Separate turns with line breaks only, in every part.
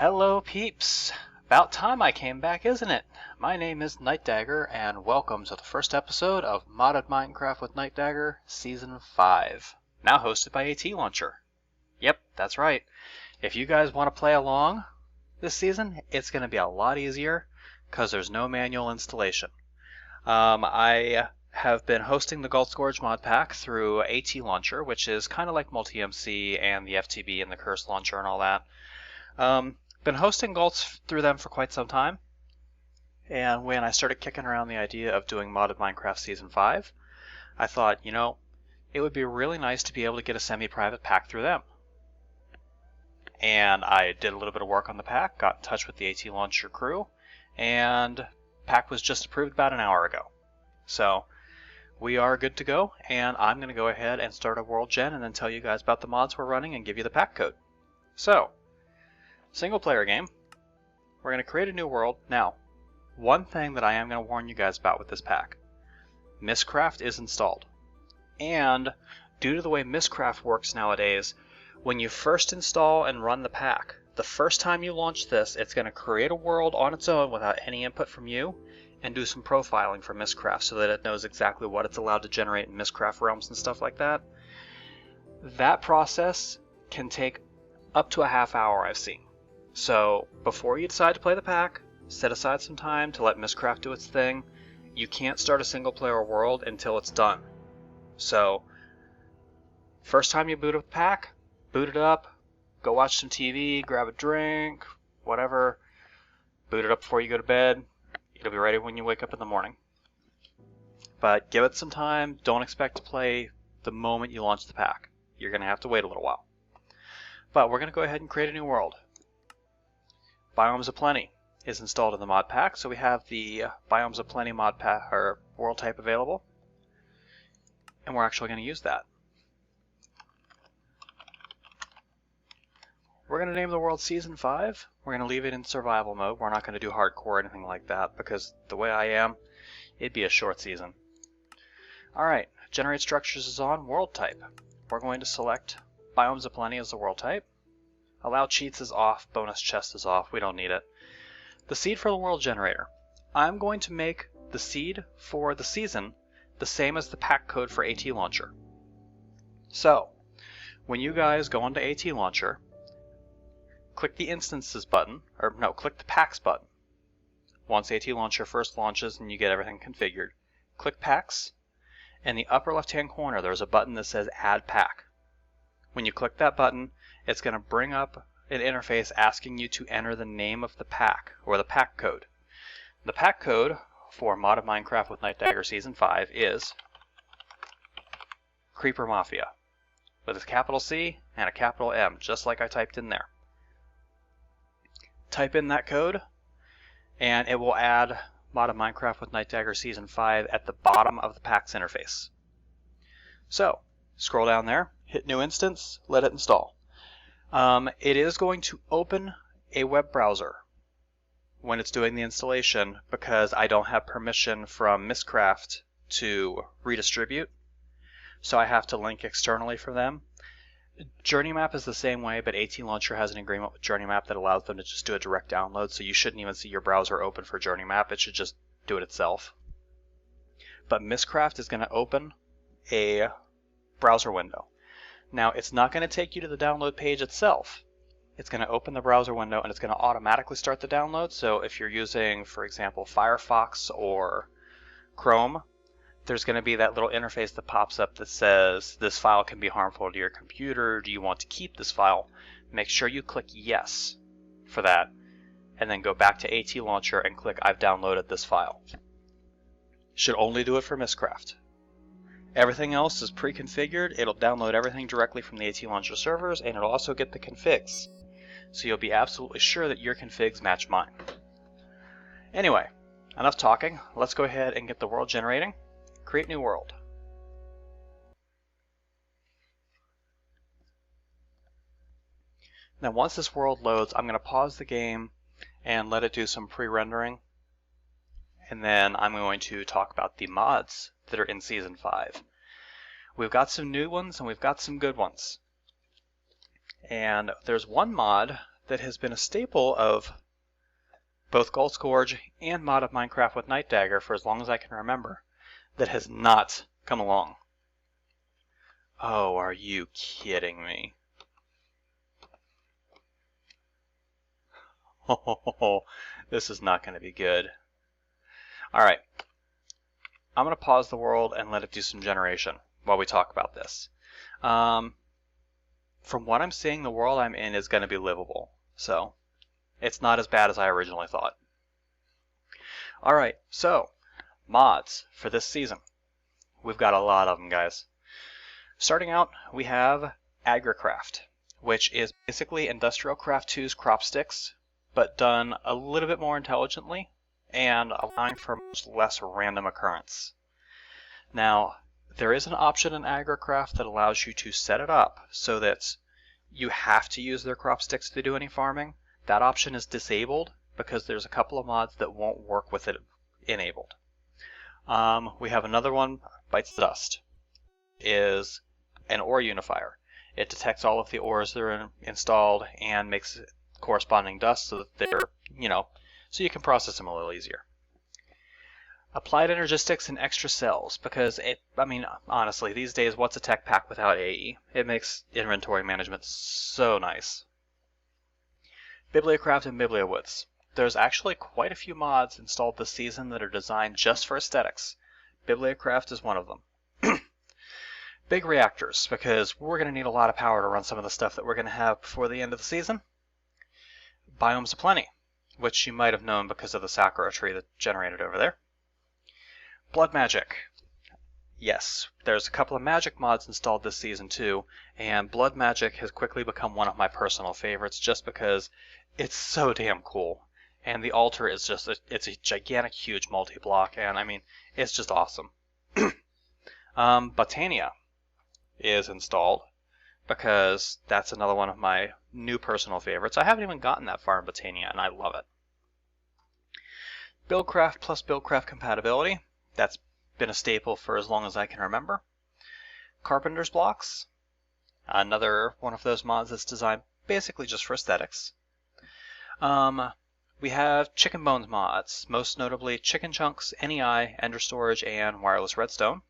Hello peeps! About time I came back, isn't it? My name is Nightdagger, and welcome to the first episode of Modded Minecraft with Nightdagger Season 5, now hosted by AT Launcher. Yep, that's right. If you guys want to play along this season, it's going to be a lot easier because there's no manual installation. I have been hosting the Gold Scourge mod pack through AT Launcher, which is kind of like Multi-MC and the FTB and the Curse Launcher and all that. Been hosting Gults through them for quite some time, and when I started kicking around the idea of doing Modded Minecraft Season 5, I thought, it would be really nice to be able to get a semi-private pack through them. And I did a little bit of work on the pack, got in touch with the AT Launcher crew, and pack was just approved about an hour ago. So we are good to go, and I'm going to go ahead and start a world gen and then tell you guys about the mods we're running and give you the pack code. So, single player game. We're going to create a new world. Now, one thing that I am going to warn you guys about with this pack. Mystcraft is installed. And due to the way Mystcraft works nowadays, when you first install and run the pack, the first time you launch this, it's going to create a world on its own without any input from you and do some profiling for Mystcraft so that it knows exactly what it's allowed to generate in Mystcraft realms and stuff like that. That process can take up to a half hour, I've seen. So before you decide to play the pack, set aside some time to let Mystcraft do its thing. You can't start a single player world until it's done. So first time you boot up the pack, boot it up, go watch some TV, grab a drink, whatever, boot it up before you go to bed. It'll be ready when you wake up in the morning. But give it some time. Don't expect to play the moment you launch the pack. You're going to have to wait a little while. But we're going to go ahead and create a new world. Biomes of Plenty is installed in the mod pack, so we have the Biomes of Plenty mod pack or world type available, and we're actually going to use that. We're going to name the world Season 5. We're going to leave it in survival mode. We're not going to do hardcore or anything like that because the way I am, it'd be a short season. Alright, Generate Structures is on. World type. We're going to select Biomes of Plenty as the world type. Allow cheats is off, bonus chest is off, we don't need it. The seed for the world generator. I'm going to make the seed for the season the same as the pack code for AT Launcher. So, when you guys go onto AT Launcher, click the instances button, click the packs button. Once AT Launcher first launches and you get everything configured, click packs. In the upper left hand corner there's a button that says add pack. When you click that button, it's going to bring up an interface asking you to enter the name of the pack, or the pack code. The pack code for Modded Minecraft with Nightdagger Season 5 is Creeper Mafia, with a capital C and a capital M, just like I typed in there. Type in that code, and it will add Modded Minecraft with Nightdagger Season 5 at the bottom of the pack's interface. So, scroll down there, hit New Instance, let it install. It is going to open a web browser when it's doing the installation because I don't have permission from Mystcraft to redistribute, so I have to link externally for them. JourneyMap is the same way, but AT Launcher has an agreement with JourneyMap that allows them to just do a direct download, so you shouldn't even see your browser open for JourneyMap. It should just do it itself. But Mystcraft is going to open a browser window. Now, it's not going to take you to the download page itself. It's going to open the browser window and it's going to automatically start the download. So if you're using, for example, Firefox or Chrome, there's going to be that little interface that pops up that says, this file can be harmful to your computer. Do you want to keep this file? Make sure you click yes for that, and then go back to AT Launcher and click I've downloaded this file. Should only do it for Mystcraft. Everything else is pre-configured. It'll download everything directly from the AT Launcher servers, and it'll also get the configs. So you'll be absolutely sure that your configs match mine. Anyway, enough talking. Let's go ahead and get the world generating. Create new world. Now once this world loads, I'm going to pause the game and let it do some pre-rendering. And then I'm going to talk about the mods that are in Season 5. We've got some new ones and we've got some good ones. And there's one mod that has been a staple of both Gulch Gorge and Mod of Minecraft with Nightdagger for as long as I can remember that has not come along. Oh, are you kidding me? Oh, this is not going to be good. Alright, I'm going to pause the world and let it do some generation while we talk about this. From what I'm seeing, the world I'm in is going to be livable, so it's not as bad as I originally thought. Alright, so mods for this season. We've got a lot of them, guys. Starting out, we have AgriCraft, which is basically Industrial Craft 2's crop sticks, but done a little bit more intelligently and allowing for much less random occurrence. Now, there is an option in AgriCraft that allows you to set it up so that you have to use their crop sticks to do any farming. That option is disabled because there's a couple of mods that won't work with it enabled. We have another one, Bites the Dust, is an ore unifier. It detects all of the ores that are installed and makes corresponding dust so that they're, so you can process them a little easier. Applied Energistics and Extra Cells, because honestly, these days, what's a tech pack without AE? It makes inventory management so nice. Bibliocraft and Bibliowoods. There's actually quite a few mods installed this season that are designed just for aesthetics. Bibliocraft is one of them. Big reactors, because we're going to need a lot of power to run some of the stuff that we're going to have before the end of the season. Biomes Aplenty, which you might have known because of the Sakura tree that generated over there. Blood Magic. Yes, there's a couple of magic mods installed this season too, and Blood Magic has quickly become one of my personal favorites just because it's so damn cool. And the altar is just, it's a gigantic, huge multi-block, and it's just awesome. Botania is installed because that's another one of my new personal favorites. I haven't even gotten that far in Botania, and I love it. Buildcraft plus Buildcraft compatibility. That's been a staple for as long as I can remember. Carpenter's Blocks. Another one of those mods that's designed basically just for aesthetics. We have Chicken Bones mods, most notably Chicken Chunks, NEI, Ender Storage, and Wireless Redstone.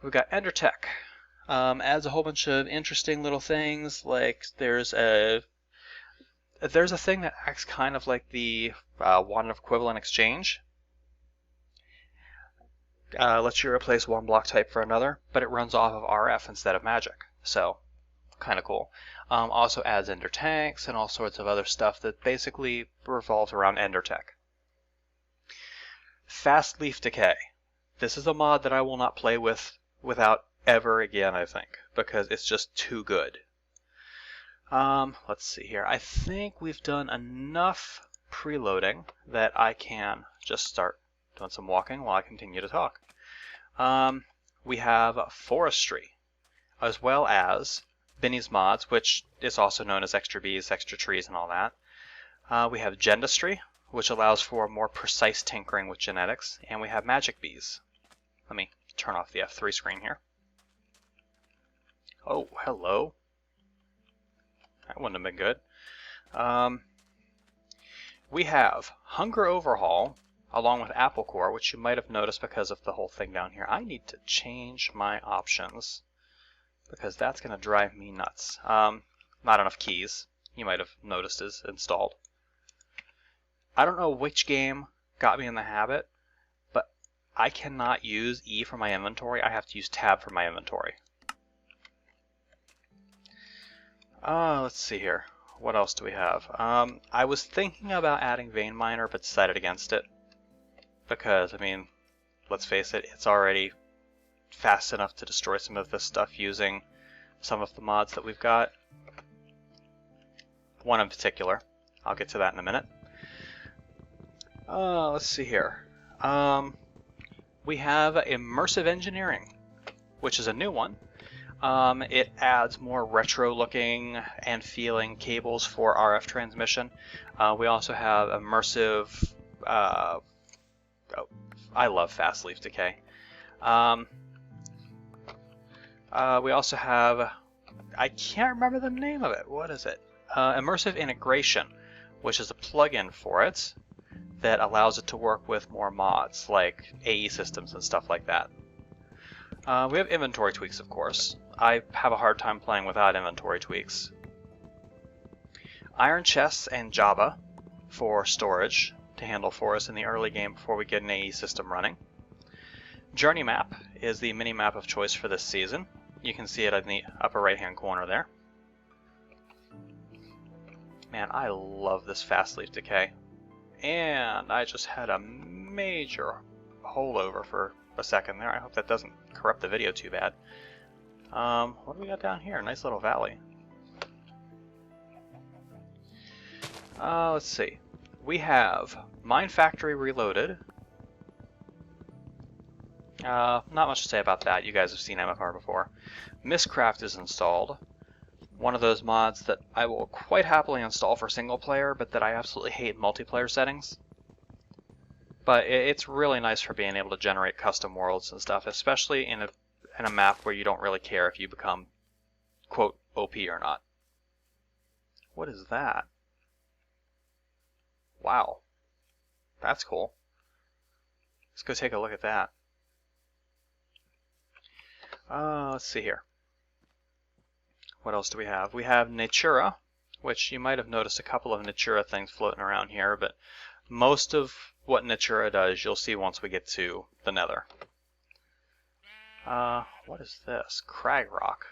We've got EnderTech. Adds a whole bunch of interesting little things, like there's a thing that acts kind of like the Wand of Equivalent Exchange. Lets you replace one block type for another, but it runs off of RF instead of magic, so kind of cool. Also adds Ender Tanks and all sorts of other stuff that basically revolves around EnderTech. Fast Leaf Decay. This is a mod that I will not play without ever again, I think, because it's just too good. Let's see here. I think we've done enough preloading that I can just start doing some walking while I continue to talk. We have Forestry, as well as Binny's mods, which is also known as Extra Bees, Extra Trees, and all that. We have Gendistry, which allows for more precise tinkering with genetics, and we have Magic Bees. Let me turn off the F3 screen here. Oh, hello. That wouldn't have been good. We have Hunger Overhaul, along with Apple Core, which you might have noticed because of the whole thing down here. I need to change my options, because that's going to drive me nuts. Not enough keys, you might have noticed, is installed. I don't know which game got me in the habit, but I cannot use E for my inventory. I have to use Tab for my inventory. Let's see here. What else do we have? I was thinking about adding Vein Miner, but decided against it. Because, let's face it, it's already fast enough to destroy some of this stuff using some of the mods that we've got. One in particular. I'll get to that in a minute. Let's see here. We have Immersive Engineering, which is a new one. It adds more retro-looking and feeling cables for RF transmission. We also have Immersive... I love Fast Leaf Decay. We also have... I can't remember the name of it. What is it? immersive integration, which is a plugin for it that allows it to work with more mods, like AE systems and stuff like that. We have inventory tweaks, of course. I have a hard time playing without inventory tweaks. Iron chests and Java for storage to handle for us in the early game before we get an AE system running. Journey map is the mini map of choice for this season. You can see it in the upper right hand corner there. Man, I love this fast leaf decay. And I just had a major holdover for a second there. I hope that doesn't corrupt the video too bad. What do we got down here? Nice little valley. Let's see. We have Mine Factory Reloaded. Not much to say about that. You guys have seen MFR before. Mistcraft is installed. One of those mods that I will quite happily install for single player, but that I absolutely hate in multiplayer settings. But it's really nice for being able to generate custom worlds and stuff, especially in a map where you don't really care if you become, quote, OP or not. What is that? Wow. That's cool. Let's go take a look at that. Let's see here. What else do we have? We have Natura, which you might have noticed a couple of Natura things floating around here, but most of what Natura does you'll see once we get to the Nether. What is this? Crag rock.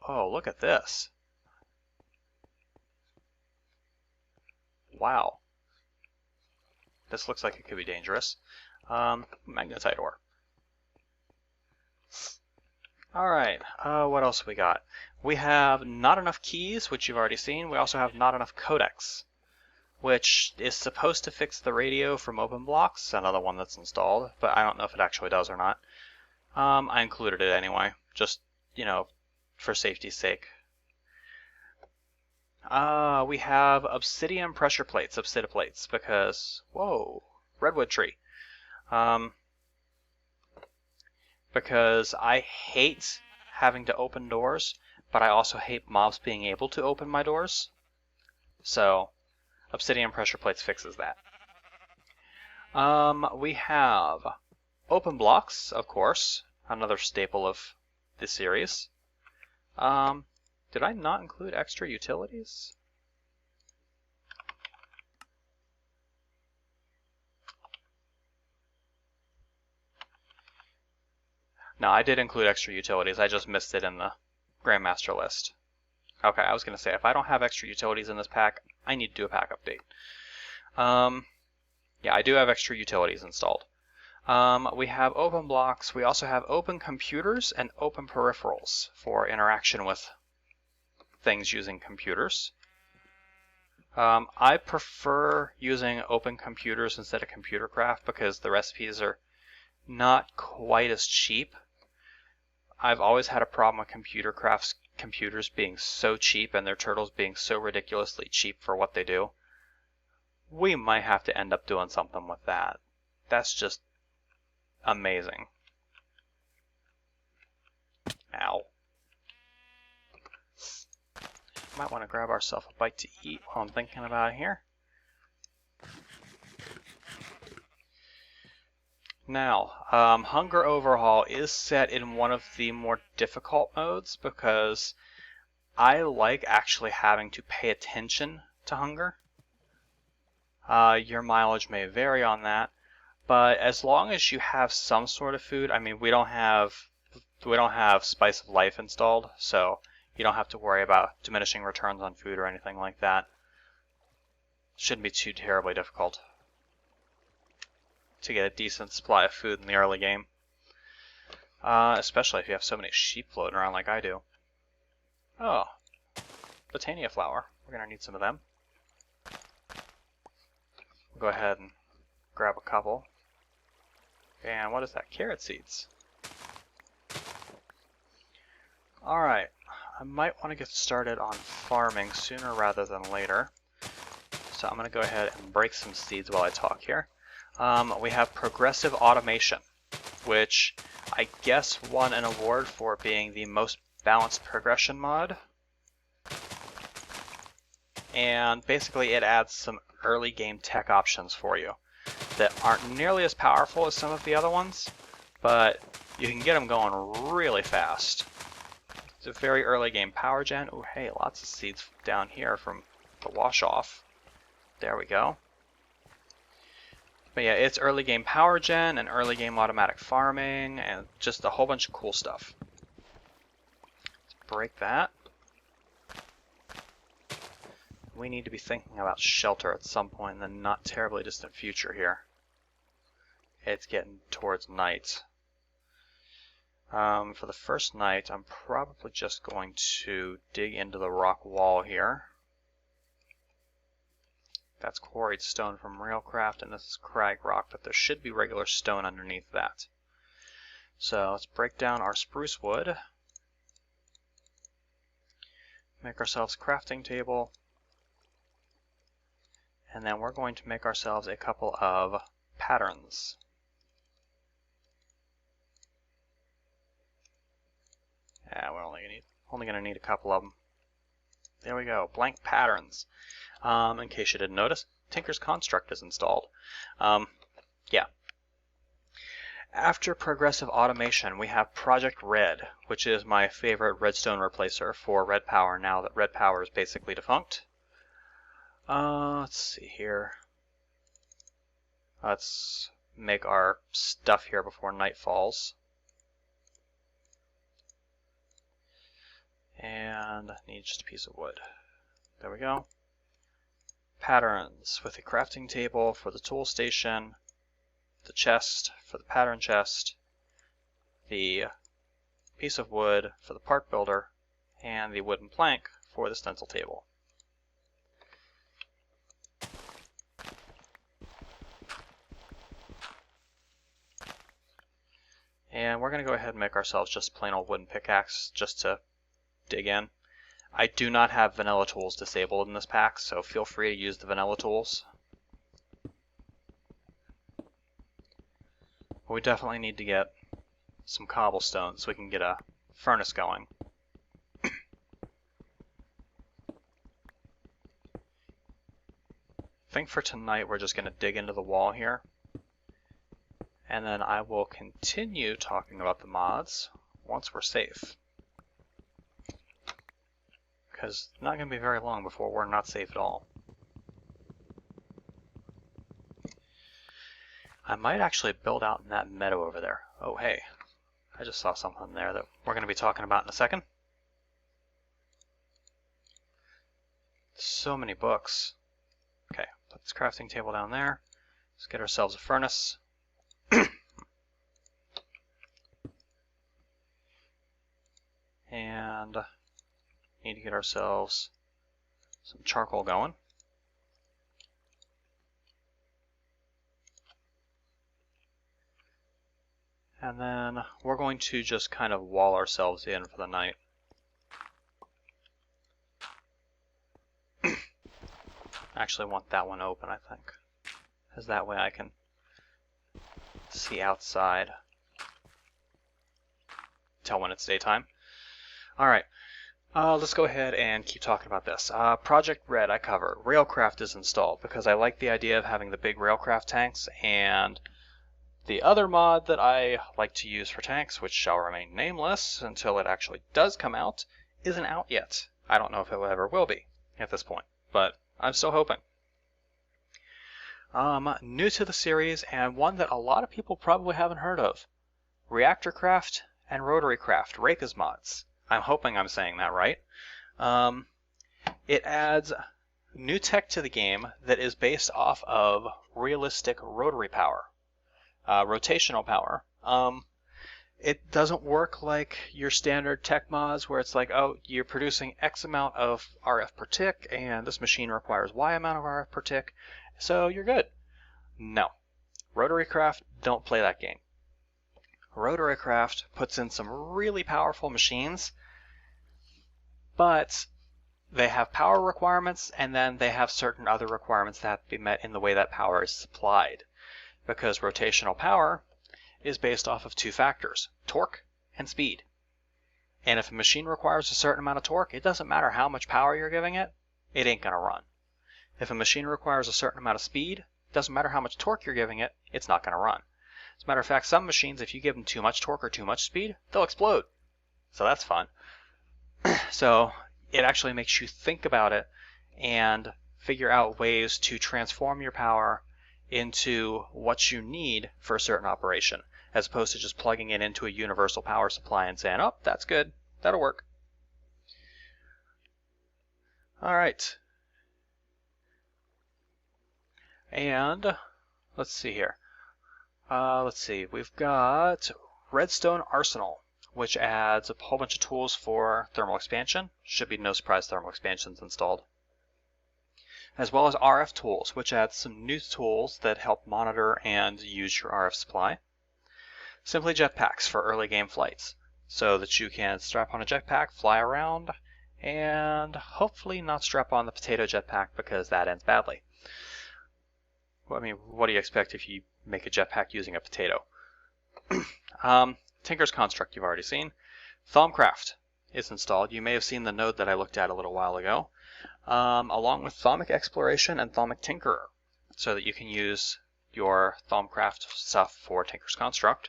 Oh, look at this. Wow. This looks like it could be dangerous. Magnetite ore. Alright, what else we got? We have not enough keys, which you've already seen. We also have not enough codecs, which is supposed to fix the radio from open blocks, another one that's installed, but I don't know if it actually does or not. I included it anyway, just, you know, for safety's sake. We have obsidian pressure plates, obsidiplates, because, whoa, redwood tree. Because I hate having to open doors, but I also hate mobs being able to open my doors. So, obsidian pressure plates fixes that. We have open blocks, of course, another staple of this series. Did I not include extra utilities? No, I did include extra utilities. I just missed it in the Grandmaster list. Okay, I was going to say, if I don't have extra utilities in this pack, I need to do a pack update. Yeah, I do have extra utilities installed. We have open blocks. We also have open computers and open peripherals for interaction with things using computers. I prefer using open computers instead of computer craft because the recipes are not quite as cheap. I've always had a problem with computer crafts computers being so cheap and their turtles being so ridiculously cheap for what they do. We might have to end up doing something with that. That's just amazing. Ow. Might want to grab ourselves a bite to eat while I'm thinking about it here. Now, Hunger Overhaul is set in one of the more difficult modes because I like actually having to pay attention to hunger. Your mileage may vary on that, but as long as you have some sort of food, I mean, we don't have Spice of Life installed, so you don't have to worry about diminishing returns on food or anything like that. Shouldn't be too terribly difficult to get a decent supply of food in the early game. Especially if you have so many sheep floating around like I do. Oh, Botania flower. We're going to need some of them. We'll go ahead and grab a couple. And what is that? Carrot seeds. Alright, I might want to get started on farming sooner rather than later. So I'm going to go ahead and break some seeds while I talk here. We have progressive automation, which I guess won an award for being the most balanced progression mod. And basically it adds some early game tech options for you that aren't nearly as powerful as some of the other ones, but you can get them going really fast. It's a very early game power gen. Oh, hey, lots of seeds down here from the wash off. There we go. But yeah, it's early game power gen and early game automatic farming and just a whole bunch of cool stuff. Let's break that. We need to be thinking about shelter at some point in the not terribly distant future here. It's getting towards night. For the first night, I'm probably just going to dig into the rock wall here. That's quarried stone from Railcraft, and this is crag rock, but there should be regular stone underneath that. So let's break down our spruce wood. Make ourselves a crafting table. And then we're going to make ourselves a couple of patterns. Yeah, we're only going to need a couple of them. There we go, blank patterns. In case you didn't notice, Tinker's Construct is installed. Yeah. After progressive automation, we have Project Red, which is my favorite redstone replacer for red power now that red power is basically defunct. Let's see here. Let's make our stuff here before night falls. And need just a piece of wood. There we go. Patterns with a crafting table for the tool station, the chest for the pattern chest, the piece of wood for the part builder, and the wooden plank for the stencil table. And we're going to go ahead and make ourselves just plain old wooden pickaxe just to dig in. I do not have vanilla tools disabled in this pack, so feel free to use the vanilla tools. We definitely need to get some cobblestone so we can get a furnace going. I think for tonight we're just going to dig into the wall here. And then I will continue talking about the mods once we're safe. Because it's not going to be very long before we're not safe at all. I might actually build out in that meadow over there. Oh hey, I just saw something there that we're going to be talking about in a second. So many books. Okay, put this crafting table down there. Let's get ourselves a furnace. And need to get ourselves some charcoal going. And then we're going to just kind of wall ourselves in for the night. I actually want that one open, I think, because that way I can see outside. Tell when it's daytime. Alright, let's go ahead and keep talking about this. Project Red I cover. Railcraft is installed because I like the idea of having the big Railcraft tanks, and the other mod that I like to use for tanks, which shall remain nameless until it actually does come out, isn't out yet. I don't know if it ever will be at this point, but I'm still hoping. New to the series, and one that a lot of people probably haven't heard of. Reactorcraft and Rotarycraft, Reka's mods. I'm hoping I'm saying that right. It adds new tech to the game that is based off of realistic rotary power, rotational power. It doesn't work like your standard tech mods where it's like, oh, you're producing X amount of RF per tick, and this machine requires Y amount of RF per tick, so you're good. No. Rotarycraft don't play that game. Rotarycraft puts in some really powerful machines, but they have power requirements, and then they have certain other requirements that have to be met in the way that power is supplied. Because rotational power is based off of two factors, torque and speed. And if a machine requires a certain amount of torque, it doesn't matter how much power you're giving it, it ain't gonna run. If a machine requires a certain amount of speed, it doesn't matter how much torque you're giving it, it's not gonna run. As a matter of fact, some machines, if you give them too much torque or too much speed, they'll explode. So that's fun. So it actually makes you think about it and figure out ways to transform your power into what you need for a certain operation, as opposed to just plugging it into a universal power supply and saying, oh, that's good, that'll work. All right. And let's see here. We've got Redstone Arsenal, which adds a whole bunch of tools for thermal expansion. Should be no surprise thermal expansion's installed. As well as RF tools, which adds some new tools that help monitor and use your RF supply. Simply jetpacks for early game flights, so that you can strap on a jetpack, fly around, and hopefully not strap on the potato jetpack because that ends badly. I mean, what do you expect if you make a jetpack using a potato? Tinker's Construct you've already seen. Thaumcraft is installed. You may have seen the node that I looked at a little while ago, along with Thaumic Exploration and Thaumic Tinkerer, so that you can use your Thaumcraft stuff for Tinker's Construct.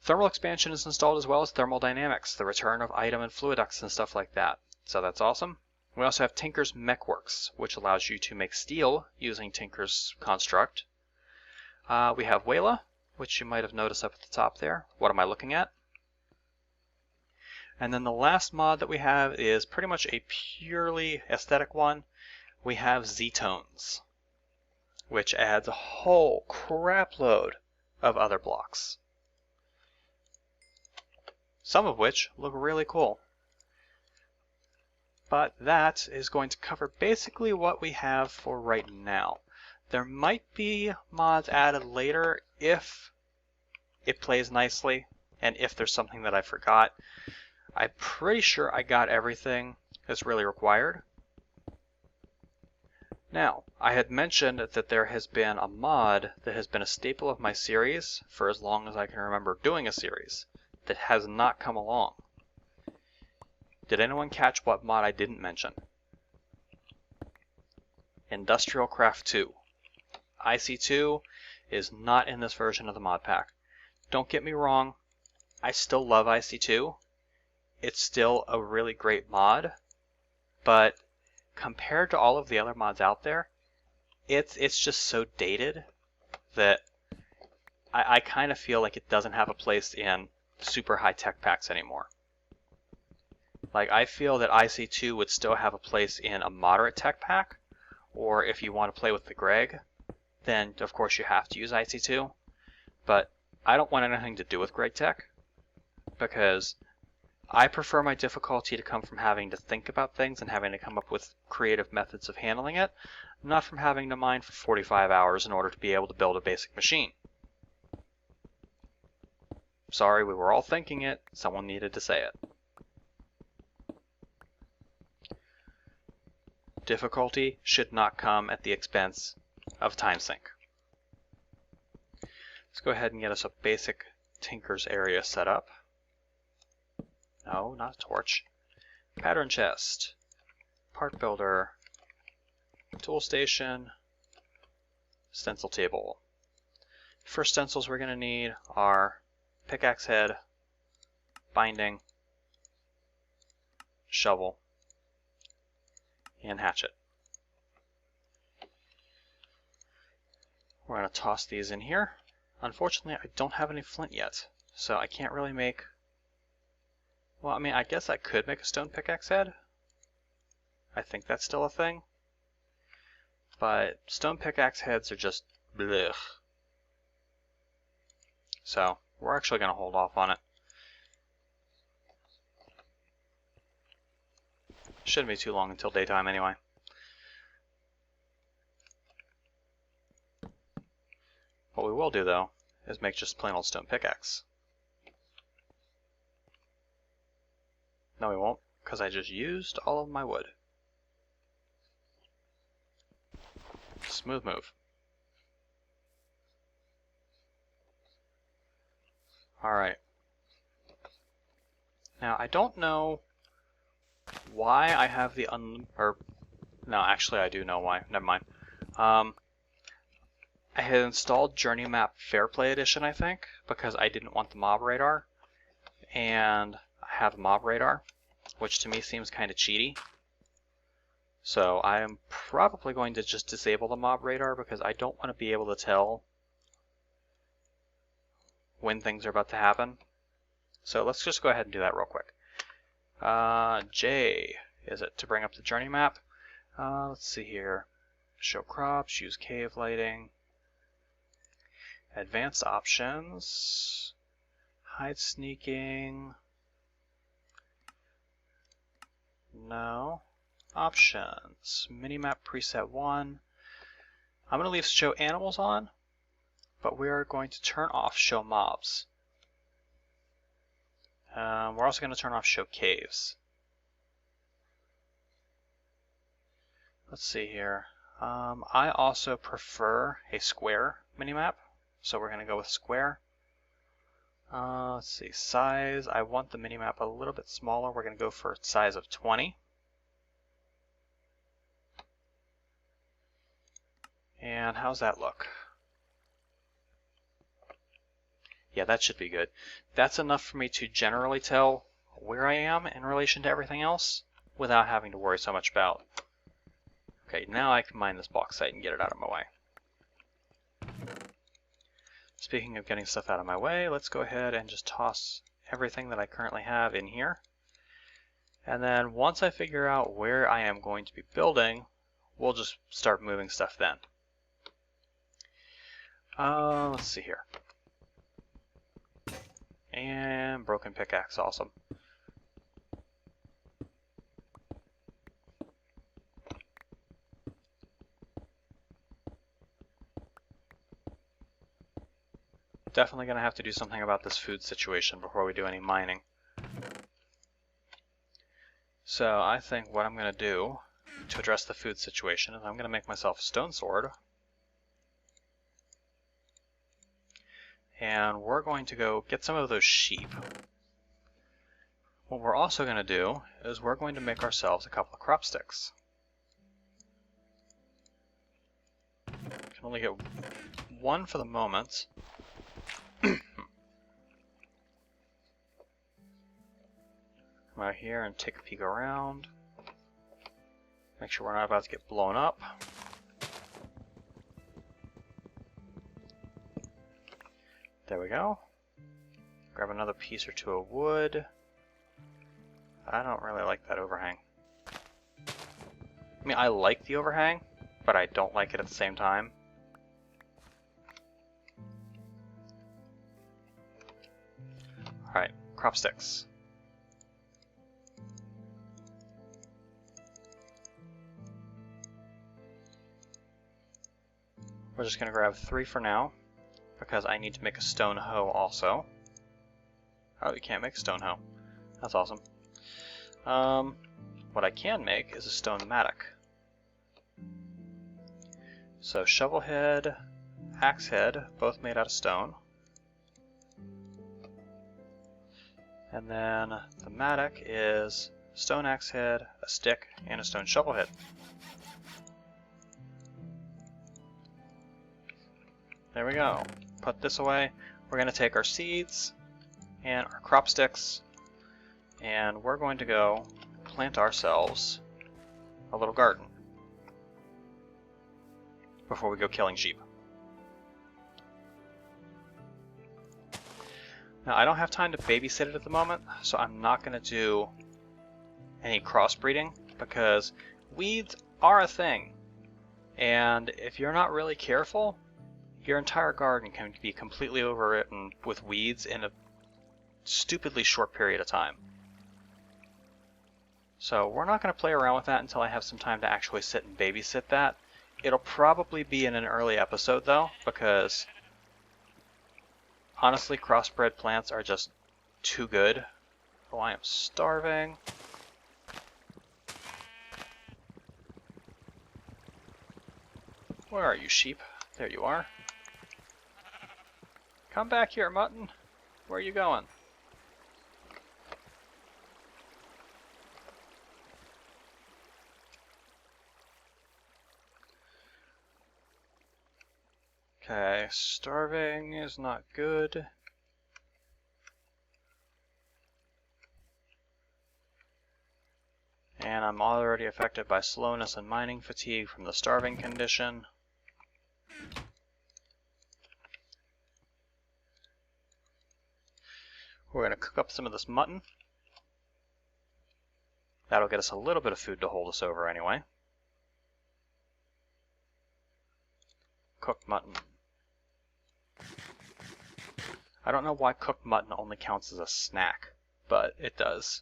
Thermal Expansion is installed, as well as Thermal Dynamics, the return of item and fluiducts and stuff like that. So that's awesome. We also have Tinker's Mechworks, which allows you to make steel using Tinker's Construct. We have Wayla, which you might have noticed up at the top there. What am I looking at? And then the last mod that we have is pretty much a purely aesthetic one. We have Z-Tones, which adds a whole crap load of other blocks, some of which look really cool. But that is going to cover basically what we have for right now. There might be mods added later if it plays nicely and if there's something that I forgot. I'm pretty sure I got everything that's really required. Now, I had mentioned that there has been a mod that has been a staple of my series for as long as I can remember doing a series that has not come along. Did anyone catch what mod I didn't mention? Industrial Craft 2. IC2 is not in this version of the mod pack. Don't get me wrong, I still love IC2. It's still a really great mod, but compared to all of the other mods out there, it's just so dated that I kind of feel like it doesn't have a place in super high-tech packs anymore. Like, I feel that IC2 would still have a place in a moderate tech pack, or if you want to play with the Greg, then of course you have to use IC2. But I don't want anything to do with Greg Tech, because I prefer my difficulty to come from having to think about things and having to come up with creative methods of handling it, not from having to mine for 45 hours in order to be able to build a basic machine. Sorry, we were all thinking it. Someone needed to say it. Difficulty should not come at the expense of time sink. Let's go ahead and get us a basic Tinker's area set up. No, not a torch. Pattern chest, part builder, tool station, stencil table. First stencils we're going to need are pickaxe head, binding, shovel, and hatchet. We're going to toss these in here. Unfortunately, I don't have any flint yet, so I can't really make... Well, I mean, I guess I could make a stone pickaxe head. I think that's still a thing. But stone pickaxe heads are just blech. So, we're actually going to hold off on it. Shouldn't be too long until daytime anyway. What we will do, though, is make just plain old stone pickaxe. No, we won't, because I just used all of my wood. Smooth move. Alright. Now, I don't know why I have the no, actually I do know why. Never mind. I had installed Journey Map Fairplay Edition, I think, because I didn't want the mob radar. And I have mob radar, which to me seems kind of cheaty. So I am probably going to just disable the mob radar because I don't want to be able to tell when things are about to happen. So let's just go ahead and do that real quick. J is it to bring up the journey map? Let's see here. Show crops, use cave lighting, advanced options, hide sneaking, no, options, minimap preset 1. I'm going to leave show animals on, but we are going to turn off show mobs. We're also going to turn off show caves. Let's see here. I also prefer a square minimap, so we're going to go with square. Let's see, size. I want the minimap a little bit smaller. We're going to go for a size of 20. And how's that look? Yeah, that should be good. That's enough for me to generally tell where I am in relation to everything else without having to worry so much about. Okay, now I can mine this bauxite and get it out of my way. Speaking of getting stuff out of my way, let's go ahead and just toss everything that I currently have in here. And then once I figure out where I am going to be building, we'll just start moving stuff then. Let's see here. And broken pickaxe, awesome. Definitely going to have to do something about this food situation before we do any mining. So I think what I'm going to do to address the food situation is I'm going to make myself a stone sword. And we're going to go get some of those sheep. What we're also going to do is we're going to make ourselves a couple of crop sticks. Can only get one for the moment. Come out here and take a peek around. Make sure we're not about to get blown up. There we go. Grab another piece or two of wood. I don't really like that overhang. I mean, I like the overhang, but I don't like it at the same time. Alright, crop sticks. We're just going to grab 3 for now, because I need to make a stone hoe also. Oh, you can't make a stone hoe. That's awesome. What I can make is a stone mattock. So shovel head, axe head, both made out of stone. And then the mattock is stone axe head, a stick, and a stone shovel head. There we go. Put this away. We're going to take our seeds and our crop sticks, and we're going to go plant ourselves a little garden before we go killing sheep. Now, I don't have time to babysit it at the moment, so I'm not going to do any crossbreeding because weeds are a thing. And if you're not really careful, your entire garden can be completely overwritten with weeds in a stupidly short period of time. So we're not going to play around with that until I have some time to actually sit and babysit that. It'll probably be in an early episode though, because honestly, crossbred plants are just too good. Oh, I am starving. Where are you, sheep? There you are. Come back here, mutton. Where are you going? Okay, starving is not good. And I'm already affected by slowness and mining fatigue from the starving condition. We're going to cook up some of this mutton. That'll get us a little bit of food to hold us over anyway. Cooked mutton. I don't know why cooked mutton only counts as a snack, but it does.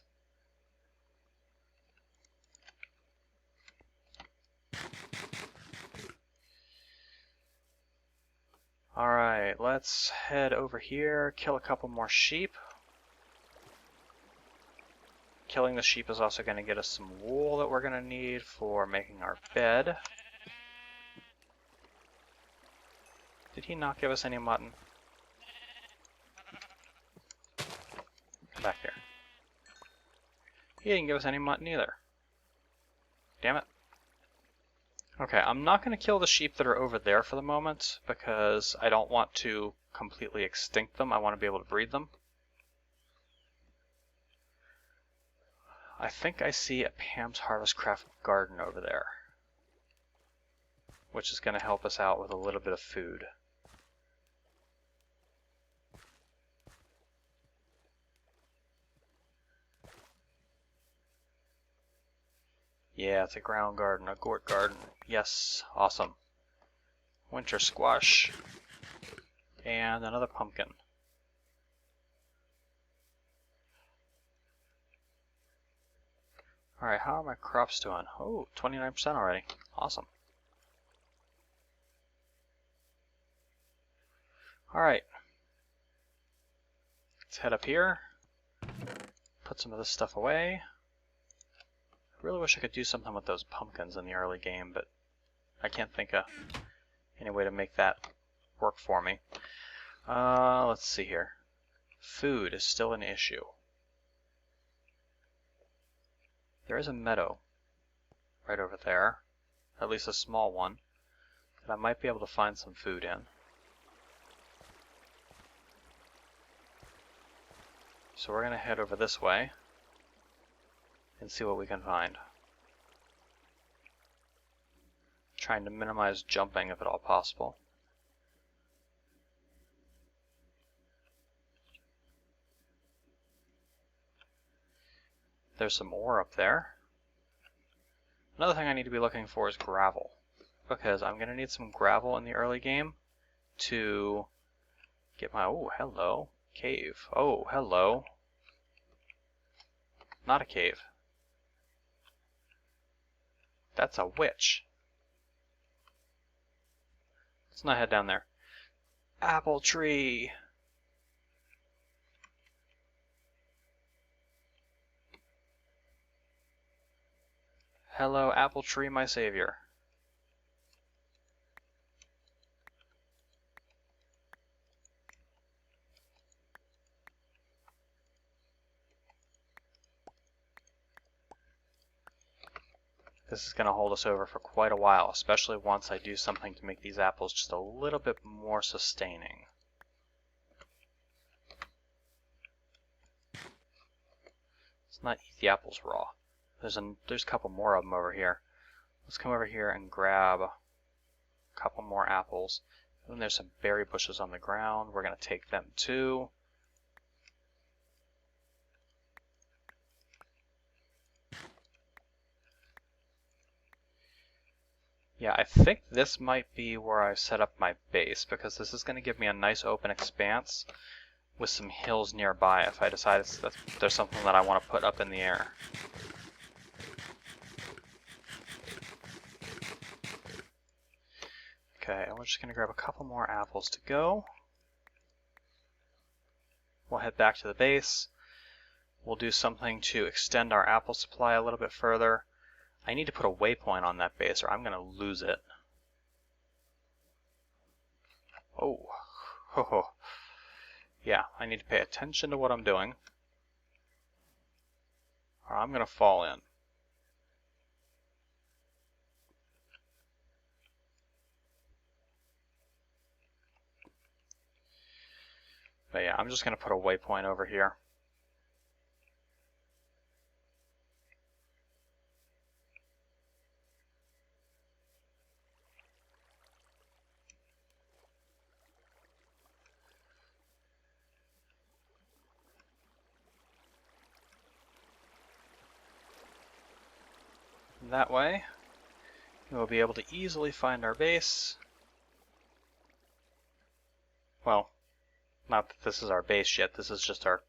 Alright, let's head over here, kill a couple more sheep. Killing the sheep is also going to get us some wool that we're going to need for making our bed. Did he not give us any mutton? Come back here. He didn't give us any mutton either. Damn it. Okay, I'm not going to kill the sheep that are over there for the moment because I don't want to completely extinct them. I want to be able to breed them. I think I see a Pam's Harvest Craft garden over there, which is going to help us out with a little bit of food. Yeah, it's a ground garden, a gourd garden. Yes, awesome. Winter squash. And another pumpkin. Alright, how are my crops doing? Oh, 29% already. Awesome. Alright. Let's head up here. Put some of this stuff away. I really wish I could do something with those pumpkins in the early game, but I can't think of any way to make that work for me. Let's see here. Food is still an issue. There is a meadow right over there, at least a small one, that I might be able to find some food in. So we're going to head over this way and see what we can find. Trying to minimize jumping if at all possible. There's some ore up there. Another thing I need to be looking for is gravel, because I'm going to need some gravel in the early game to get my... Oh, hello. Cave. Oh, hello. Not a cave. That's a witch. Let's not head down there. Apple tree! Hello, apple tree, my savior. This is going to hold us over for quite a while, especially once I do something to make these apples just a little bit more sustaining. Let's not eat the apples raw. There's a couple more of them over here. Let's come over here and grab a couple more apples. And there's some berry bushes on the ground. We're going to take them too. Yeah, I think this might be where I set up my base, because this is going to give me a nice open expanse with some hills nearby if I decide that there's something that I want to put up in the air. Okay, and we're just going to grab a couple more apples to go. We'll head back to the base. We'll do something to extend our apple supply a little bit further. I need to put a waypoint on that base or I'm going to lose it. Oh, ho ho. Yeah, I need to pay attention to what I'm doing, or I'm going to fall in. But yeah, I'm just going to put a waypoint over here. That way, we'll be able to easily find our base. Well, not that this is our base yet, this is just our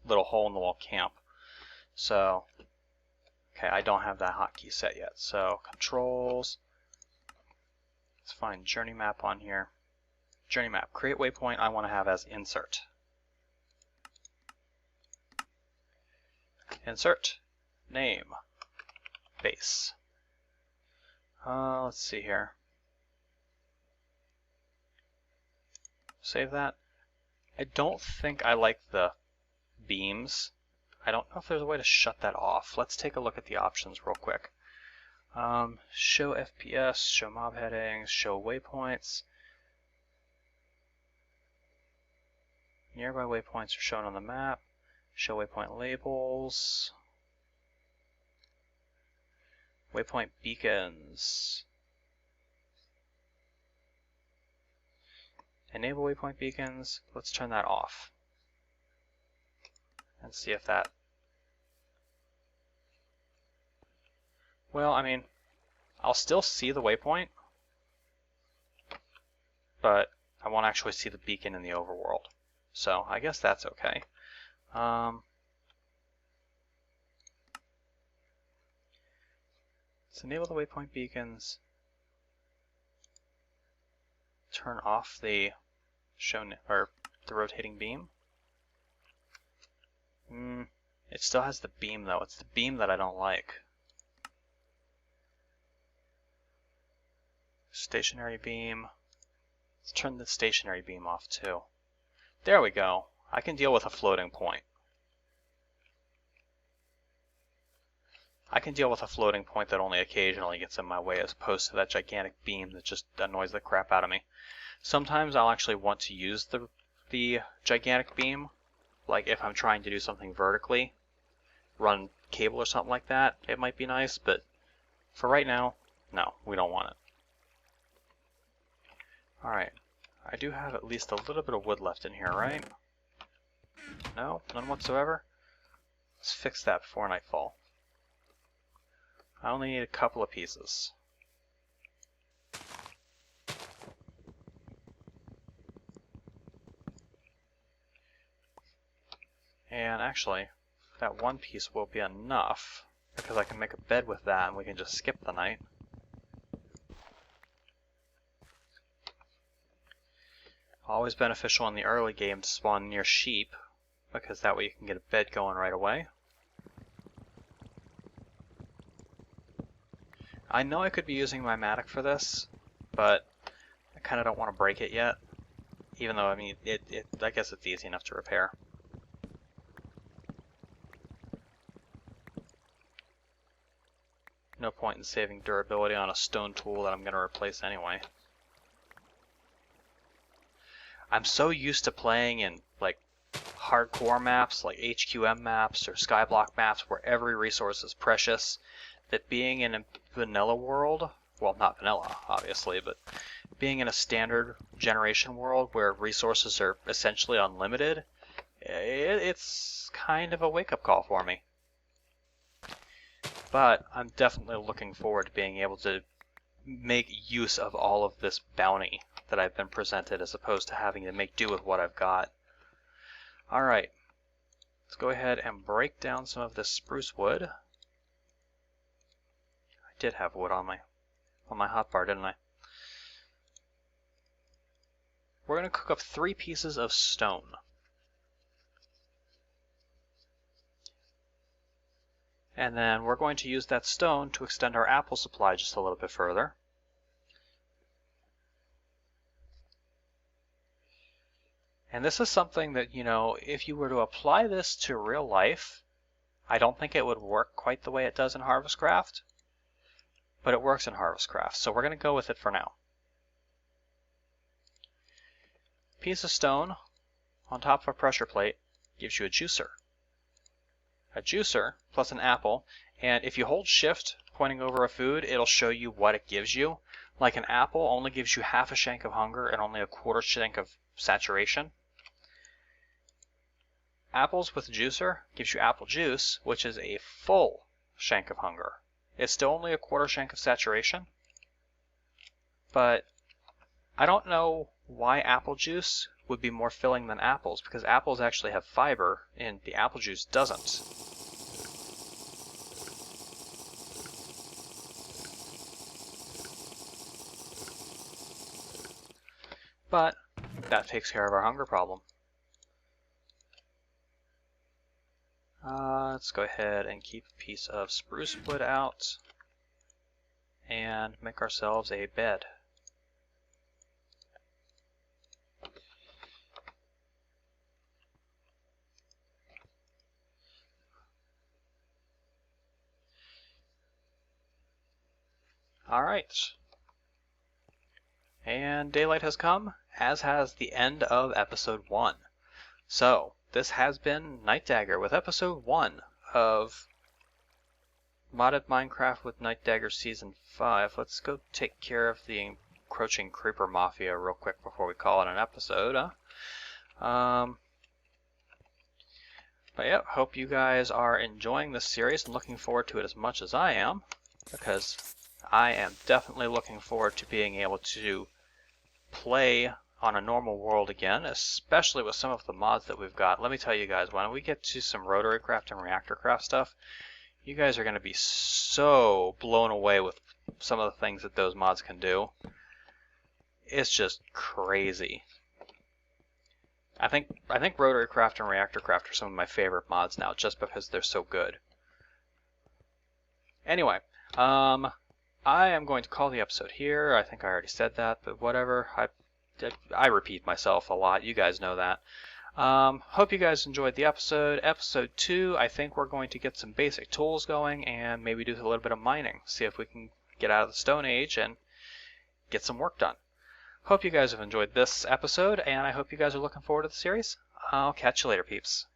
little hole-in-the-wall camp. So, okay, I don't have that hotkey set yet. So, controls, let's find journey map on here. Journey map, create waypoint I want to have as insert. Insert, name, base. Let's see here. Save that. I don't think I like the beams. I don't know if there's a way to shut that off. Let's take a look at the options real quick. Show FPS, show mob headings, show waypoints. Nearby waypoints are shown on the map. Show waypoint labels. Waypoint beacons. Enable waypoint beacons. Let's turn that off. And see if that... Well, I mean, I'll still see the waypoint, but I won't actually see the beacon in the overworld. So I guess that's okay. Let's enable the waypoint beacons. Turn off the the rotating beam. It still has the beam though. It's the beam that I don't like. Stationary beam. Let's turn the stationary beam off too. There we go. I can deal with a floating point. I can deal with a floating point that only occasionally gets in my way as opposed to that gigantic beam that just annoys the crap out of me. Sometimes I'll actually want to use the gigantic beam, like if I'm trying to do something vertically, run cable or something like that, it might be nice, but for right now, no, we don't want it. Alright, I do have at least a little bit of wood left in here, right? No? None whatsoever? Let's fix that before nightfall. I only need a couple of pieces. And actually, that one piece will be enough, because I can make a bed with that and we can just skip the night. Always beneficial in the early game to spawn near sheep, because that way you can get a bed going right away. I know I could be using my mattock for this, but I kind of don't want to break it yet. Even though, I mean, I guess it's easy enough to repair. No point in saving durability on a stone tool that I'm going to replace anyway. I'm so used to playing in, like, hardcore maps, like HQM maps or Skyblock maps, where every resource is precious, that being in a vanilla world, well, not vanilla, obviously, but being in a standard generation world where resources are essentially unlimited, it's kind of a wake-up call for me. But I'm definitely looking forward to being able to make use of all of this bounty that I've been presented, as opposed to having to make do with what I've got. Alright, let's go ahead and break down some of this spruce wood. I did have wood on my hotbar, didn't I? We're going to cook up 3 pieces of stone. And then we're going to use that stone to extend our apple supply just a little bit further. And this is something that, you know, if you were to apply this to real life, I don't think it would work quite the way it does in Harvestcraft, but it works in Harvestcraft, so we're going to go with it for now. Piece of stone on top of a pressure plate gives you a juicer. A juicer plus an apple, and if you hold shift pointing over a food, it'll show you what it gives you. Like an apple only gives you half a shank of hunger and only a quarter shank of saturation. Apples with a juicer gives you apple juice, which is a full shank of hunger. It's still only a quarter shank of saturation, but I don't know why apple juice would be more filling than apples, because apples actually have fiber and the apple juice doesn't. But that takes care of our hunger problem. Let's go ahead and keep a piece of spruce wood out and make ourselves a bed. Alright. And daylight has come, as has the end of episode 1. So, this has been Nightdagger with episode 1 of Modded Minecraft with Nightdagger Season 5. Let's go take care of the encroaching creeper mafia real quick before we call it an episode. But yeah, hope you guys are enjoying this series and looking forward to it as much as I am, because I am definitely looking forward to being able to play on a normal world again, especially with some of the mods that we've got. Let me tell you guys, when we get to some rotary craft and reactor craft stuff, you guys are going to be so blown away with some of the things that those mods can do. It's just crazy. I think rotary craft and reactor craft are some of my favorite mods now, just because they're so good. Anyway, I am going to call the episode here. I think I already said that, but whatever. I repeat myself a lot. You guys know that. Hope you guys enjoyed the episode. Episode 2, I think we're going to get some basic tools going and maybe do a little bit of mining. See if we can get out of the Stone Age and get some work done. Hope you guys have enjoyed this episode, and I hope you guys are looking forward to the series. I'll catch you later, peeps.